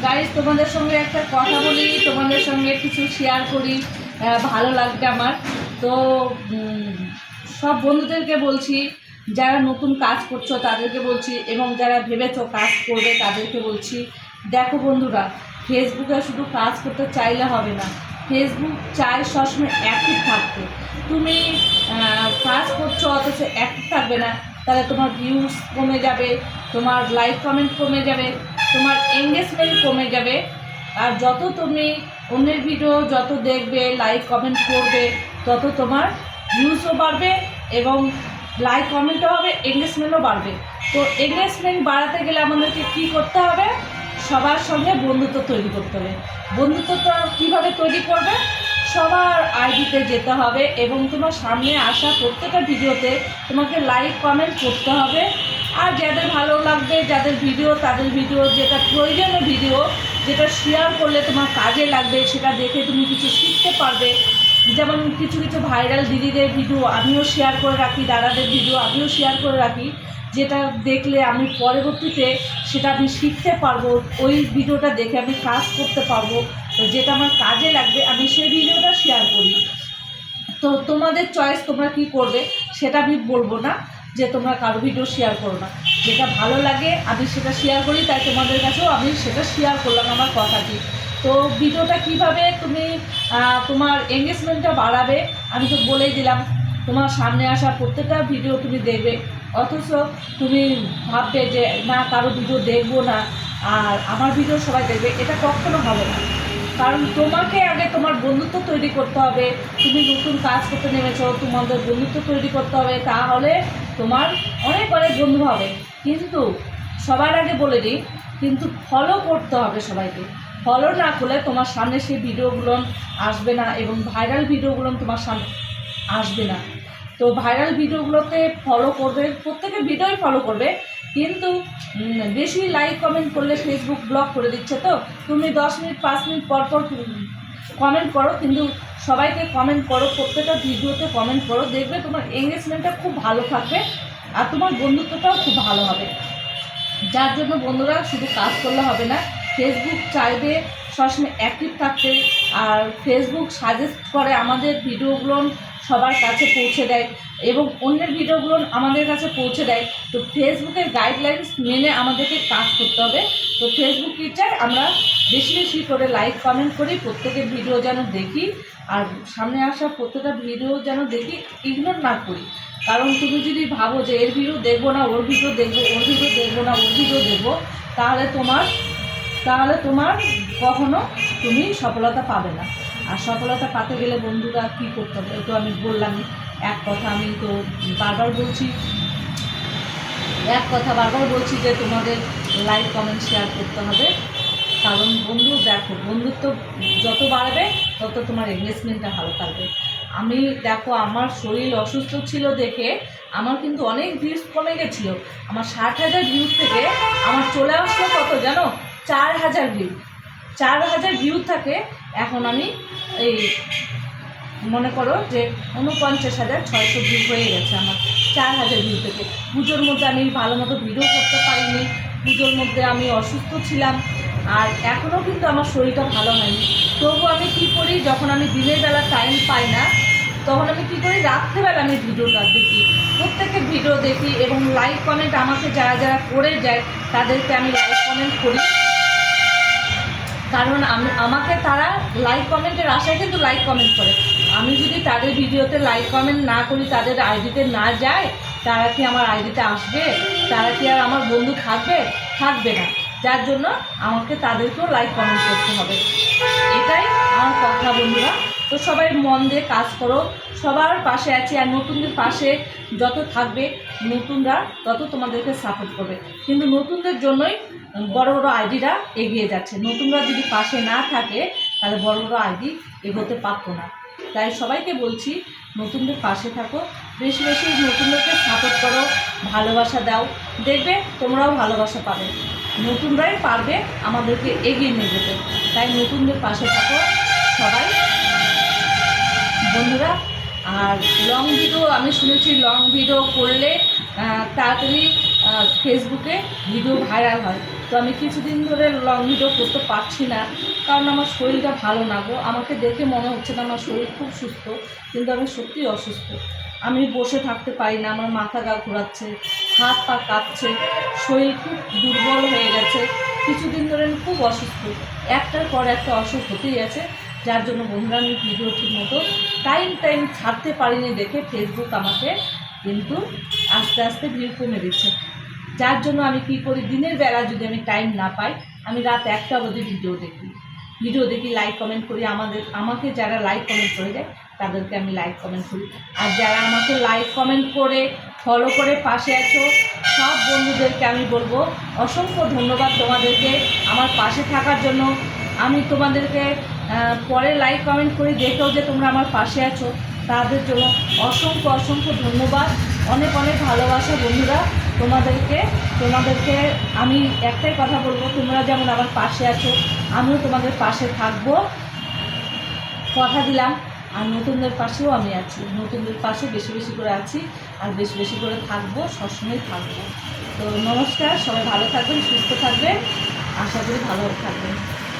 Guys তোমাদের সঙ্গে একটা কথা বলি, তোমাদের সঙ্গে কিছু শেয়ার করি, ভালো লাগবে আমার। তো সব বন্ধুদেরকে বলছি, যারা নতুন কাজ করছো তাদেরকে বলছি, এবং যারা ভেবেছো কাজ করবে তাদেরকে বলছি, দেখো বন্ধুরা, ফেসবুকে শুধু কাজ করতে চাইলে হবে না, ফেসবুক চাই সবসময় অ্যাক্টিভ থাকতে। তুমি কাজ করছো অথচ অ্যাক্টিভ থাকবে না, তাহলে তোমার ভিউজ কমে যাবে, তোমার লাইক কমেন্ট কমে যাবে, তোমার এঙ্গেজমেন্ট কমে যাবে। আর যত তুমি অন্যের ভিডিও যত দেখবে, লাইক কমেন্ট করবে, তত তোমার ভিউজও বাড়বে এবং লাইক কমেন্টও হবে, এঙ্গেজমেন্টও বাড়বে। তো এঙ্গেজমেন্ট বাড়াতে গেলে আমাদেরকে কী করতে হবে? সবার সঙ্গে বন্ধুত্ব তৈরি করতে হবে। বন্ধুত্বটা কীভাবে তৈরি করবে? সবার আইডিতে যেতে হবে এবং তোমার সামনে আসা প্রত্যেকটা ভিডিওতে তোমাকে লাইক কমেন্ট করতে হবে। আর যাদের ভালো লাগবে, যাদের ভিডিও, তাদের ভিডিও, যেটা প্রয়োজনীয় ভিডিও, যেটা শেয়ার করলে তোমার কাজে লাগবে, সেটা দেখে তুমি কিছু শিখতে পারবে। যেমন কিছু কিছু ভাইরাল দিদিদের ভিডিও আমিও শেয়ার করে রাখি, দাদাদের ভিডিও আমিও শেয়ার করে রাখি, যেটা দেখলে আমি পরবর্তীতে সেটা আমি শিখতে পারবো, ওই ভিডিওটা দেখে আমি কাজ করতে পারবো, যেটা আমার কাজে লাগবে আমি সেই ভিডিওটা শেয়ার করি। তো তোমাদের চয়েস, তোমরা কি করবে সেটা আমি বলবো না যে তোমরা কারো ভিডিও শেয়ার করো না, যেটা ভালো লাগে আমি সেটা শেয়ার করি, তাই তোমাদের কাছেও আমি সেটা শেয়ার করলাম আমার কথাটি। তো ভিডিওটা কিভাবে তুমি তোমার এঙ্গেজমেন্টটা বাড়াবে আমি তো বলেই দিলাম। তোমার সামনে আসা প্রত্যেকটা ভিডিও তুমি দেখবে, অথচ তুমি ভাববে যে না কারো ভিডিও দেখবো না আর আমার ভিডিও সবাই দেখবে, এটা কখনো হবে না। কারণ তোমাকে আগে তোমার বন্ধুত্ব তৈরি করতে হবে। তুমি নতুন কাজ করতে নেমেছো, তোমাদের বন্ধুত্ব তৈরি করতে হবে, তাহলে তোমার অনেক অনেক বন্ধু হবে। কিন্তু সবার আগে বলে দিই, কিন্তু ফলো করতে হবে সবাইকে। ফলো না করলে তোমার সামনে সেই ভিডিওগুলো আসবে না এবং ভাইরাল ভিডিওগুলো তোমার সামনে আসবে না। তো ভাইরাল ভিডিওগুলোতে ফলো করবে, প্রত্যেকের ভিডিওই ফলো করবে, কিন্তু বেশি লাইক কমেন্ট করলে ফেসবুক ব্লক করে দিচ্ছে। তো তুমি 10 মিনিট 5 মিনিট পর পর কমেন্ট করো, কিন্তু সবাইকে কমেন্ট করো, প্রত্যেকটা ভিডিওতে কমেন্ট করো, দেখবে তোমার এঙ্গেজমেন্টটা খুব ভালো থাকবে আর তোমার বন্ধুত্বটাও খুব ভালো হবে। যার জন্য বন্ধুরা, শুধু কাজ করলে হবে না, ফেসবুক চাইবে সবসময় অ্যাক্টিভ থাকতে। আর ফেসবুক সাজেস্ট করে আমাদের ভিডিওগুলো সবার কাছে পৌঁছে দেয় এবং অন্যের ভিডিওগুলো আমাদের কাছে পৌঁছে দেয়। তো ফেসবুকের গাইডলাইন্স মেনে আমাদেরকে কাজ করতে হবে। তো ফেসবুক কি চায়? আমরা বেশি বেশি করে লাইক কমেন্ট করি, প্রত্যেকের ভিডিও যেন দেখি, আর সামনে আসা প্রত্যেকটা ভিডিও যেন দেখি, ইগনোর না করি। কারণ তুমি যদি ভাবো যে এর ভিডিও দেখবো না, ওর ভিডিও দেখবো, ওর ভিডিও দেখবো না, ওর ভিডিও দেখবো, তাহলে তোমার কখনো তুমি সফলতা পাবে না। আর সফলতা পেতে গেলে বন্ধুরা কী করতে হবে? তো আমি বললাম এক কথা, আমি তো বারবার বলছি যে তোমাদের লাইক কমেন্ট শেয়ার করতে হবে। কারণ বন্ধু দেখো, বন্ধুত্ব যত বাড়বে তত তোমার এঙ্গেজমেন্টটা ভালো থাকবে। আমি দেখো, আমার শরীর অসুস্থ ছিল দেখে আমার কিন্তু অনেক ভিউজ কমে গেছিলো। আমার 60,000 ভিউজ থেকে আমার চলে আসলো কত জানো? 4,000 ভিউ। 4,000 ভিউ থাকে, এখন আমি এই মনে করো যে 49,600 ভিউ হয়ে গেছে আমার 4,000 ভিউ থেকে। পুজোর মধ্যে আমি ভালো মতো ভিডিও করতে পারিনি, পুজোর মধ্যে আমি অসুস্থ ছিলাম, আর এখনও কিন্তু আমার শরীরটা ভালো হয়নি। তবু আমি কী করি, যখন আমি দিনের বেলা টাইম পাই না, তখন আমি কী করি, রাত্রেবেলা আমি ভিডিওটা দেখি, প্রত্যেকের ভিডিও দেখি এবং লাইক কমেন্ট আমাকে যারা যারা করে যায় তাদেরকে আমি লাইক কমেন্ট করি। কারণ আমাকে তারা লাইক কমেন্টের আশায় কিন্তু লাইক কমেন্ট করে। আমি যদি তাদের ভিডিওতে লাইক কমেন্ট না করি, তাদের আইডিতে না যায়, তারা কি আমার আইডিতে আসবে? তারা কি আর আমার বন্ধু থাকবে না। যার জন্য আমাকে তাদেরকেও লাইক কমেন্ট করতে হবে। এটাই আমার কথা বন্ধুরা। তো সবাই মন দিয়ে কাজ করো, সবার পাশে আছি। আর নতুনদের পাশে যত থাকবে, নতুনরা তত তোমাদেরকে সাপোর্ট করবে। কিন্তু নতুনদের জন্যই বড় বড় আইডিরা এগিয়ে যাচ্ছে। নতুনরা যদি পাশে না থাকে তাহলে বড় বড় আইডি এগোতে পারতো না। তাই সবাইকে বলছি, নতুনদের পাশে থাকো, বেশি বেশি নতুনদেরকে সাপোর্ট করো, ভালোবাসা দাও, দেখবে তোমরাও ভালোবাসা পাবে। নতুনরাই পারবে আমাদেরকে এগিয়ে নিয়ে যেতে। তাই নতুনদের পাশে থাকো সবাই বন্ধুরা। আর লং ভিডিও, আমি শুনেছি লং ভিডিও করলে তাড়াতাড়ি ফেসবুকে ভিডিও ভাইরাল হয়। তো আমি কিছুদিন ধরে লং ভিডিও করতে পারছি না, কারণ আমার শরীরটা ভালো না গো। আমাকে দেখে মনে হচ্ছে না আমার শরীর খুব সুস্থ, কিন্তু আমি সত্যিই অসুস্থ। আমি বসে থাকতে পারি না, আমার মাথা গা ঘোরাচ্ছে, হাত পা কাঁপছে, শরীর খুব দুর্বল হয়ে গেছে। কিছুদিন ধরে আমি খুব অসুস্থ, একটার পর একটা অসুখ হতেই আছে। যার জন্য বন্ধুরা আমি ভিডিও ঠিক মতো টাইম ছাড়তে পারিনি দেখে ফেসবুক আমাকে কিন্তু আস্তে আস্তে ভিউ কমে দিচ্ছে। যার জন্য আমি কী করি, দিনের বেলা যদি আমি টাইম না পাই, আমি রাত 1টা অবধি ভিডিও দেখি, লাইক কমেন্ট করি। আমাকে যারা লাইক কমেন্ট করে দেয় তাদেরকে আমি লাইক কমেন্ট করি। আর যারা আমাকে লাইক কমেন্ট করে ফলো করে পাশে আছো সব বন্ধুদেরকে আমি বলবো অসংখ্য ধন্যবাদ তোমাদেরকে আমার পাশে থাকার জন্য। আমি তোমাদেরকে পরে লাইক কমেন্ট করি, দেখেও যে তোমরা আমার পাশে আছো, তাদের জন্য অসংখ্য ধন্যবাদ। অনেক ভালোবাসা বন্ধুরা তোমাদেরকে আমি একটাই কথা বলবো, তোমরা যেমন আমার পাশে আছো আমিও তোমাদের পাশে থাকবো, কথা দিলাম। আর নতুনদের পাশেও আমি আছি, নতুনদের পাশে বেশি করে আছি, আর বেশি করে থাকবো, সবসময় থাকবো। তো নমস্কার, সবাই ভালো থাকবেন, সুস্থ থাকবেন, আশা করি ভালো থাকবেন।